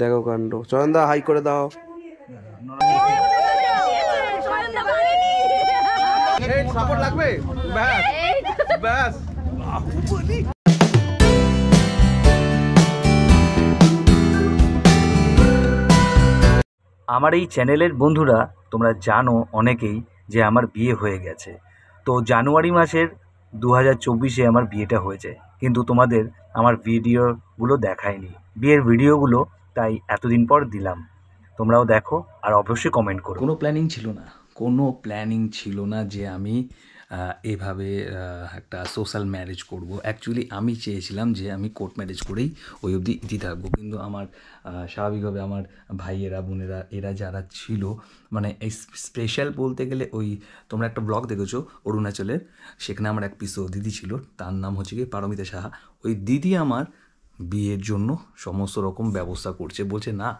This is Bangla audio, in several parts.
দেখো কাণ্ড। চয়নদা হাই করে দাও। সাপোর্ট লাগবে ব্যাস ব্যাস। আমার এই চ্যানেলের বন্ধুরা তোমরা জানো অনেকেই যে আমার বিয়ে হয়ে গেছে। তো জানুয়ারি মাসের 2024-এ আমার বিয়েটা হয়েছে, কিন্তু তোমাদের আমার ভিডিওগুলো দেখায়নি, বিয়ের ভিডিওগুলো, তাই এতদিন পর দিলাম। তোমরাও দেখো আর অবশ্যই কমেন্ট করো। কোনো প্ল্যানিং ছিল না যে আমি এভাবে একটা সোশ্যাল ম্যারেজ করব। অ্যাকচুয়ালি আমি চেয়েছিলাম যে আমি কোর্ট ম্যারেজ করেই ওই অবধি ইতি থাকবো, কিন্তু আমার স্বাভাবিকভাবে আমার ভাইয়েরা বোনেরা এরা যারা ছিল, মানে এই স্পেশাল বলতে গেলে ওই তোমরা একটা ব্লগ দেখেছো অরুণাচলের, সেখানে আমার এক পিসো দিদি ছিল, তার নাম হচ্ছে কি পারমিতা সাহা। ওই দিদি আমার বিয়ের জন্য সমস্ত রকম ব্যবস্থা করছে, বলছে না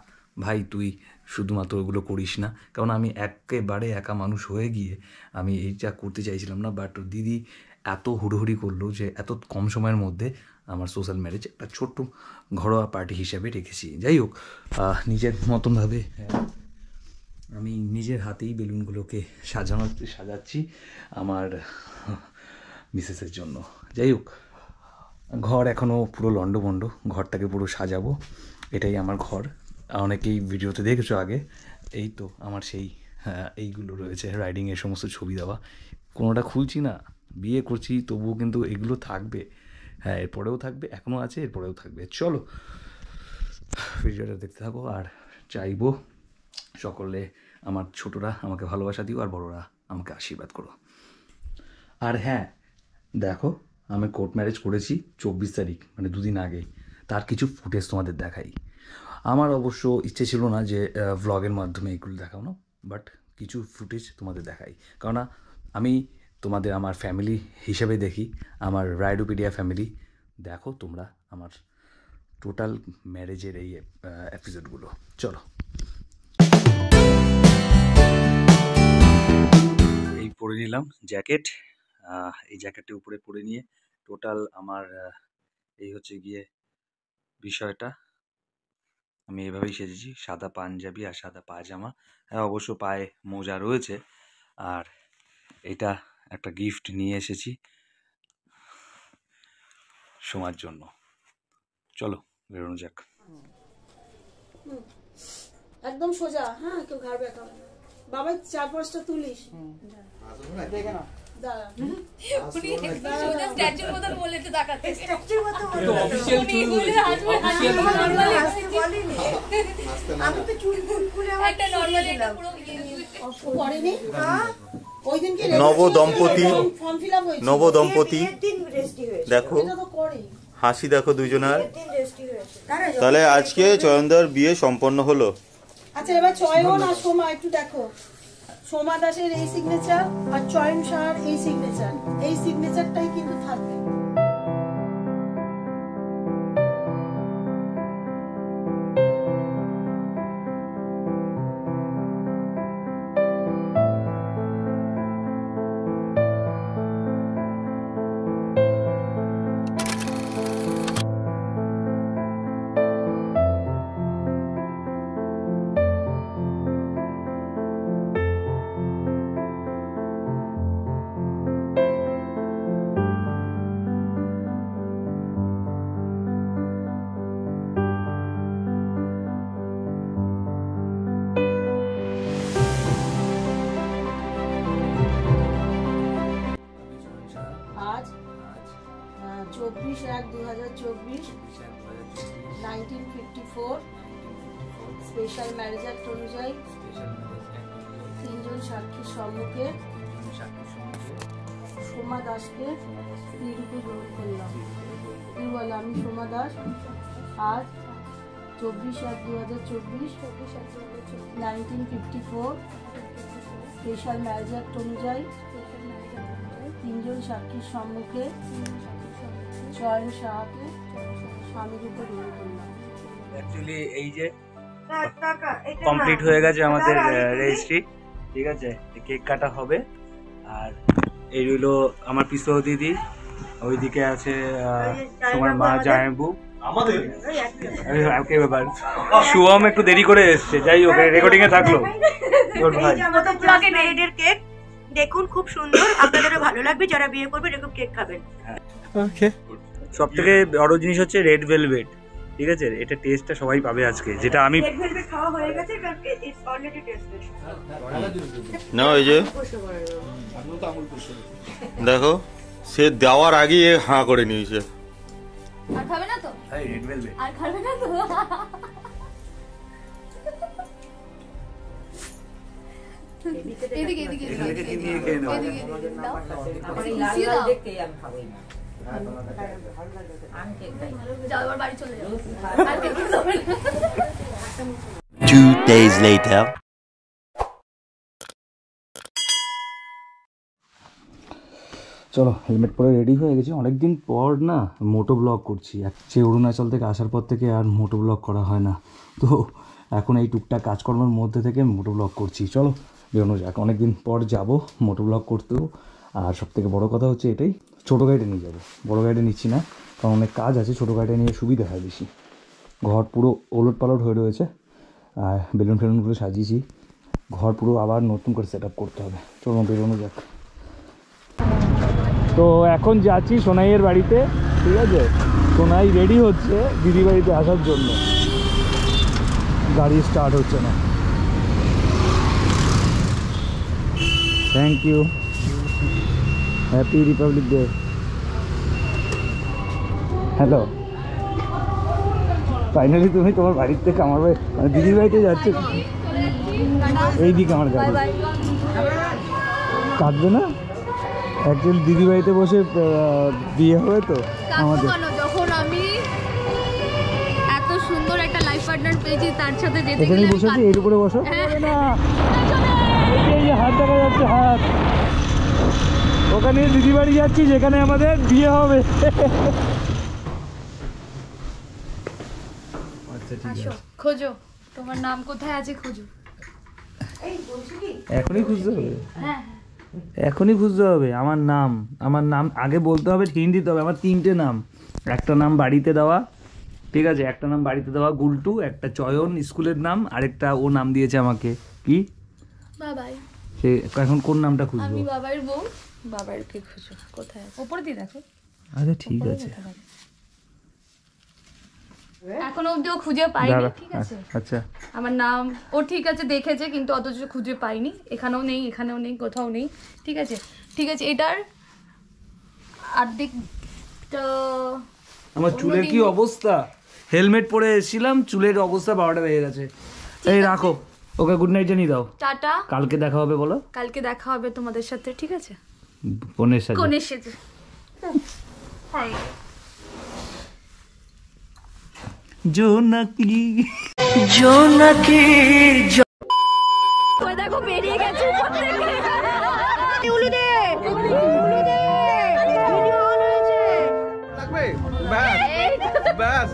ভাই তুই শুধুমাত্র ওগুলো করিস না, কারণ আমি একেবারে একা মানুষ হয়ে গিয়ে আমি এইটা করতে চাইছিলাম না। বাট দিদি এত হুড়োহুড়ি করলো যে এত কম সময়ের মধ্যে আমার সোশ্যাল ম্যারেজ একটা ছোট্ট ঘরোয়া পার্টি হিসাবে রেখেছি। যাই হোক, নিজের মতনভাবে আমি নিজের হাতেই বেলুনগুলোকে সাজাচ্ছি আমার মিসেসের জন্য। যাই হোক, ঘর এখনও পুরো লন্ডভন্ড, ঘরটাকে পুরো সাজাবো, এটাই আমার ঘর। অনেকেই ভিডিওতে দেখেছো আগে, এই তো আমার সেই এইগুলো রয়েছে রাইডিংয়ের সমস্ত ছবি দেওয়া, কোনোটা খুলছি না, বিয়ে করছি তবুও কিন্তু এগুলো থাকবে, হ্যাঁ এরপরেও থাকবে, এখনও আছে, এরপরেও থাকবে। চলো ভিডিওটা দেখতে থাকো, আর চাইবো সকলে আমার ছোটরা আমাকে ভালোবাসা দিও আর বড়রা আমাকে আশীর্বাদ করো। আর হ্যাঁ দেখো, আমি কোর্ট ম্যারেজ করেছি 24 তারিখ, মানে দুদিন আগেই, তার কিছু ফুটেজ তোমাদের দেখাই। আমার অবশ্য ইচ্ছে ছিল না যে ভ্লগের মাধ্যমে এগুলো দেখানো, বাট কিছু ফুটেজ তোমাদের দেখাই, কারণ আমি তোমাদের আমার ফ্যামিলি হিসেবে দেখি, আমার রাইডোপিডিয়া ফ্যামিলি। দেখো তোমরা আমার টোটাল ম্যারেজের এই এপিসোডগুলো। চলো, এই পরে নিলাম জ্যাকেট, এই জ্যাকেটের উপরে পরে নিয়ে টোটাল আমার এই হচ্ছে গিয়ে বিষয়টা। আমি এভাবেই সেজেছি, সাদা পাঞ্জাবি আর সাদা পায়জামা, হ্যাঁ অবশ্য পায়ে মোজা রয়েছে। আর এটা একটা গিফট নিয়ে এসেছি সোমার জন্য। চলো বেরোনো যাক। একদম সোজা, হ্যাঁ কেউ ঘাড় ব্যাকা বাবা, 4-5টা তুলিস। নবদম্পতি দেখো, হাসি দেখো দুজনের। তাহলে আজকে চয়নদার বিয়ে সম্পন্ন হলো। আচ্ছা এবার চয়ন আর সোমা একটু দেখো, সোমা দাসের এই সিগনেচার আর চয়ন শাহর এই সিগনেচার, এই সিগনেচারটাই কিন্তু থাকবে। আজ 24/1/2024, 1954 স্পেশাল ম্যারেজ অ্যাক্ট অনুযায়ী 3 জন সাক্ষীর সম্মুখে সোমা দাসকে স্ত্রীরূপে গ্রহণ করলাম। কি বলে, আমি সোমা দাস আজ 24/1/2024, 1954 স্পেশাল ম্যারেজ অ্যাক্ট অনুযায়ী 3 জন সাক্ষীর সম্মুখে চয়ন শাহকে স্বামী রূপে গ্রহণ করলাম। অ্যাকচুয়ালি এই যে কমপ্লিট হয়ে গেছে আমাদের রেজিস্ট্রি, ঠিক আছে, কেক কাটা হবে। আর এই রইল আমার পিসো দিদি, ওইদিকে আছে তোমার মা জামাইবু কি ব্যাপার, শুভম একটু দেরি করে এসছে, যাই হোক রেকর্ডিং এ থাকলো। কেক দেখুন, খুব সুন্দর, আপনাদেরও ভালো লাগবে, যারা বিয়ে করবে এরকম কেক খাবেন। সব থেকে বড় জিনিস হচ্ছে রেড ভেলভেট, ঠিক আছে, এটা টেস্টটা সবাই পাবে আজকে, যেটা আমি রেড ভেলভেট খাওয়া হয়ে গেছে, ইটস অলরেডি টেস্টেড। না ওই যে দেখো, সে দেওয়ার আগে হাঁ করে নিয়েছে। আর খাবে না তো? রেড ভেলভেট আর খাবে না তো? এদিকে এদিকে এদিকে দাও। যাও এবার বাড়ি চলে যাও। আর দেখতে হবে না। 2 days later. চলো হেলমেট পরে রেডি হয়ে গেছি। অনেকদিন পর না মোটো ব্লগ করছি, সে অরুণাচল থেকে আসার পর থেকে আর মোটো ব্লগ করা হয় না, তো এখন এই টুকটাক কাজকর্মের মধ্যে থেকে মোটো ব্লগ করছি। চলো বেরোনো যাক, অনেকদিন পর যাব মোটো ব্লগ করতেও। আর সবথেকে বড় কথা হচ্ছে এটাই, ছোটো গাড়িটা নিয়ে যাবো, বড়ো গাড়িটা নিচ্ছি না, কারণ অনেক কাজ আছে, ছোটো গাড়িটা নিয়ে সুবিধা হয় বেশি। ঘর পুরো ওলট পালট হয়ে রয়েছে, আর বেলুন ফেলুনগুলো সাজিয়েছি, ঘর পুরো আবার নতুন করে সেট আপ করতে হবে। চলো বেরোনো যাক। তো এখন যাচ্ছি সোনাইয়ের বাড়িতে, ঠিক আছে, সোনাই রেডি হচ্ছে দিদি বাড়িতে আসার জন্য, গাড়ি স্টার্ট হচ্ছে না। Thank you, happy republic day. Hello, finally তুমি তোমার বাড়ির থেকে আমার বাড়ি মানে দিদির বাড়িতে যাচ্ছে, এই দিকে আমার গাড়ি কাটবে না। অ্যাকচুয়ালি দিদি বাড়িতে বসে বিয়ে হবে তো আমাদের। যখন আমি এত সুন্দর একটা লাইফ পার্টনার পেয়েছি, তার সাথে যেতে এখানে গেলে বসে আছি, এর উপরে বসো না, এই যে হাত দেখা যাচ্ছে, হাত। ওখানে দিদি বাড়ি যাচ্ছি যেখানে আমাদের বিয়ে হবে। আচ্ছা ঠিক আছে, খোঁজো তোমার নাম কোথায় আছে, খোঁজো। এখনই খুঁজতে হবে, হ্যাঁ এখনই খুঁজতে হবে। আমার নাম আগে বলতে হবে, হিন্ট দিতে হবে। আমার 3টে নাম, একটা নাম বাড়িতে দেওয়া, ঠিক আছে, একটা নাম বাড়িতে দেওয়া গুলটু, একটা চয়ন স্কুলের নাম, আরেকটা ও নাম দিয়েছে আমাকে কি, বাবাই। সে এখন কোন নামটা খুঁজবো? আমি বাবার বউ, বাবারকে খোঁজো কোথায় আছে, উপরে দিয়ে দেখো। আচ্ছা ঠিক আছে, এখনো অবধিও খুঁজে পাইনি, দাঁড়া। ঠিক আছে। আচ্ছা আমার নাম ও ঠিক আছে দেখেছে, কিন্তু অথচ খুঁজে পাইনি, এখানেও নেই, এখানেও নেই, কোথাও নেই, ঠিক আছে। ঠিক আছে, এটার অর্ধেকটা। আমার চুলের কি অবস্থা, হেলমেট পরে এসেছিলাম, চুলের অবস্থা 12টা বেজে গেছে। এই রাখো, ওকে গুড নাইট জানিয়ে দাও, টাটা, কালকে দেখা হবে বলো। কালকে দেখা হবে তোমাদের সাথে, ঠিক আছে। বোনের সাথে, কোনের সাথে। হ্যাঁ, জোনাকি ওই দেখো বেরিয়ে গেছে উপর থেকে। লাগবে ব্যাস ব্যাস